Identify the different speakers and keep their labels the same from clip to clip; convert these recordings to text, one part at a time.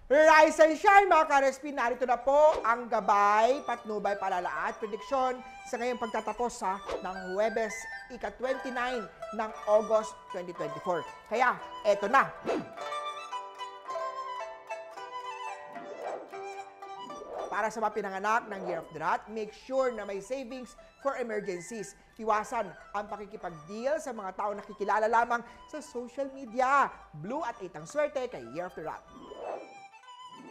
Speaker 1: Rise and shine mga ka-RSP, narito na po ang gabay, patnubay, palala at prediksyon sa ngayong pagtatapos ng Huwebes, ika-29 ng August 2024. Kaya, eto na. Para sa mga pinanganak ng Year of the Rat, make sure na may savings for emergencies. Iwasan ang pakikipag-deal sa mga tao nakikilala lamang sa social media. Blue at 8 ang swerte kay Year of the Rat.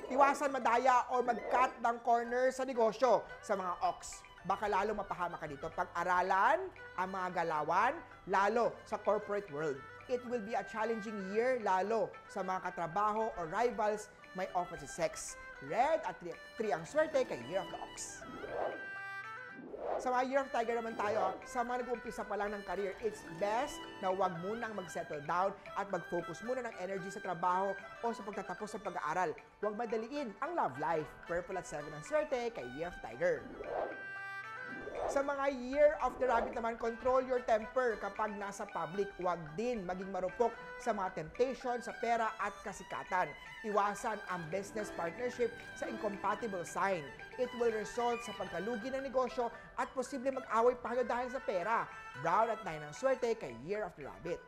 Speaker 1: Iwasan madaya o mag-cut ng corner sa negosyo sa mga ox. Baka lalo mapahama ka dito. Pag-aralan ang mga galawan, lalo sa corporate world. It will be a challenging year, lalo sa mga katrabaho o rivals may opposite sex. Red at 3 ang swerte kay Year of the Ox. Sa mga Year of Tiger naman tayo, sa mga nag-umpisa pa lang ng career, it's best na huwag munang mag-settle down at mag-focus muna ng energy sa trabaho o sa pagtatapos sa pag-aaral. Huwag madaliin ang love life. Purple at 7 ang swerte kay Year of Tiger. Sa mga Year of the Rabbit naman, control your temper kapag nasa public. Huwag din maging marupok sa mga temptation, sa pera at kasikatan. Iwasan ang business partnership sa incompatible sign. It will result sa pagkalugi ng negosyo at posible mag-away pa kayo dahil sa pera. Brown at 9 ang swerte kay Year of the Rabbit.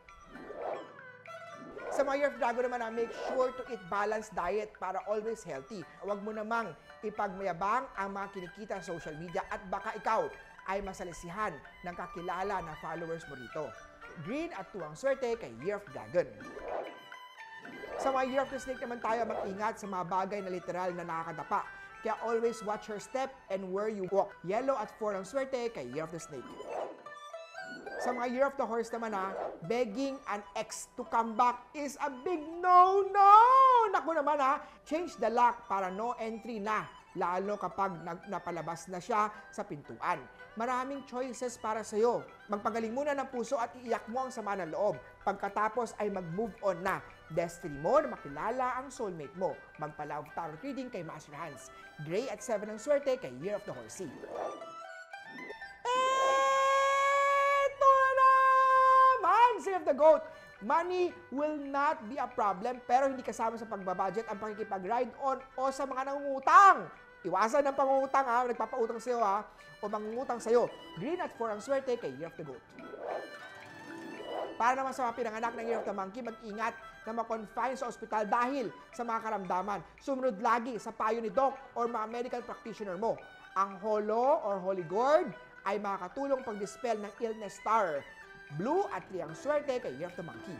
Speaker 1: Sa mga Year of Dragon naman, make sure to eat balanced diet para always healthy. Huwag mo namang ipagmayabang ang mga kinikita sa social media at baka ikaw ay masalisihan ng kakilala na followers mo rito. Green at 2 ang swerte kay Year of Dragon. Sa mga Year of the Snake naman tayo, mag-ingat sa mga bagay na literal na nakakadapa. Kaya always watch your step and where you walk. Yellow at 4 ang swerte kay Year of the Snake. Sa mga Year of the Horse naman begging an ex to come back is a big no-no! Naku naman change the lock para no entry na, lalo kapag napalabas na siya sa pintuan. Maraming choices para sa'yo. Magpagaling muna ng puso at iiyak mo ang sama ng loob. Pagkatapos ay mag-move on na. Destiny mo na makilala ang soulmate mo. Magpa-love tarot reading kay Master Hans. Gray at 7 ang swerte kay Year of the Horsey. Of the goat. Money will not be a problem pero hindi kasama sa pagbabudget ang pakikipag-ride on o sa mga nangungutang. Iwasan ng pangungutang nagpapautang sa'yo o mangungutang sa'yo. Green at 4 ang swerte kay Year of the Goat. Para naman sa mga pinanganak ng Year of the Monkey, mag-ingat na ma-confine sa ospital dahil sa mga karamdaman. Sumunod lagi sa payo ni Doc or mga medical practitioner mo. Ang holo or holy gourd ay makakatulong pag-dispel ng illness star. Blue at 3 ang swerte kay Year of the Monkey.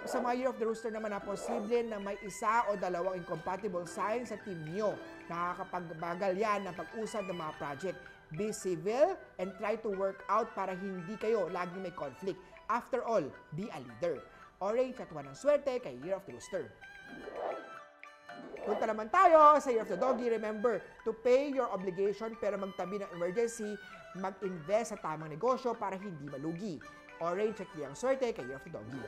Speaker 1: Sa mga Year of the Rooster naman posible na may isa o dalawang incompatible sign sa team nyo. Nakakapagbagal yan ng pag-usad ng mga project. Be civil and try to work out para hindi kayo laging may conflict. After all, be a leader. Orange at 1 ang swerte kay Year of the Rooster. Punta naman tayo sa Year of the Doggy. Remember to pay your obligation pero magtabi ng emergency. Mag-invest sa tamang negosyo para hindi malugi. Orange at 3 ang swerte kay Year of the Doggy.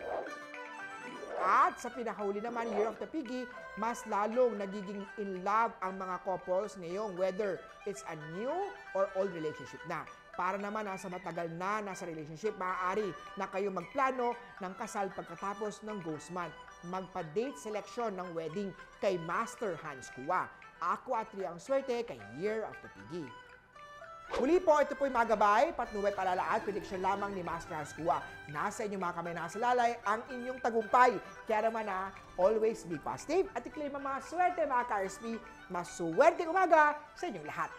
Speaker 1: At sa pinakahuli naman, Year of the Piggy, mas lalong nagiging in love ang mga couples ngayong whether it's a new or old relationship na. Para naman sa matagal na nasa relationship, maaari na kayo magplano ng kasal pagkatapos ng ghost month. Magpa-date selection ng wedding kay Master Hans Kua. Aqua at 3 ang swerte kay Year of the Piggy. Muli po, ito po yung mga gabay, patnubay, palala at prediction lamang ni Master Hans Kua. Nasa inyong mga kamay, nasa lalay ang inyong tagumpay. Kaya naman always be positive at i-claim ang mga swerte mga ka-RSP. Masuwerte umaga sa inyong lahat.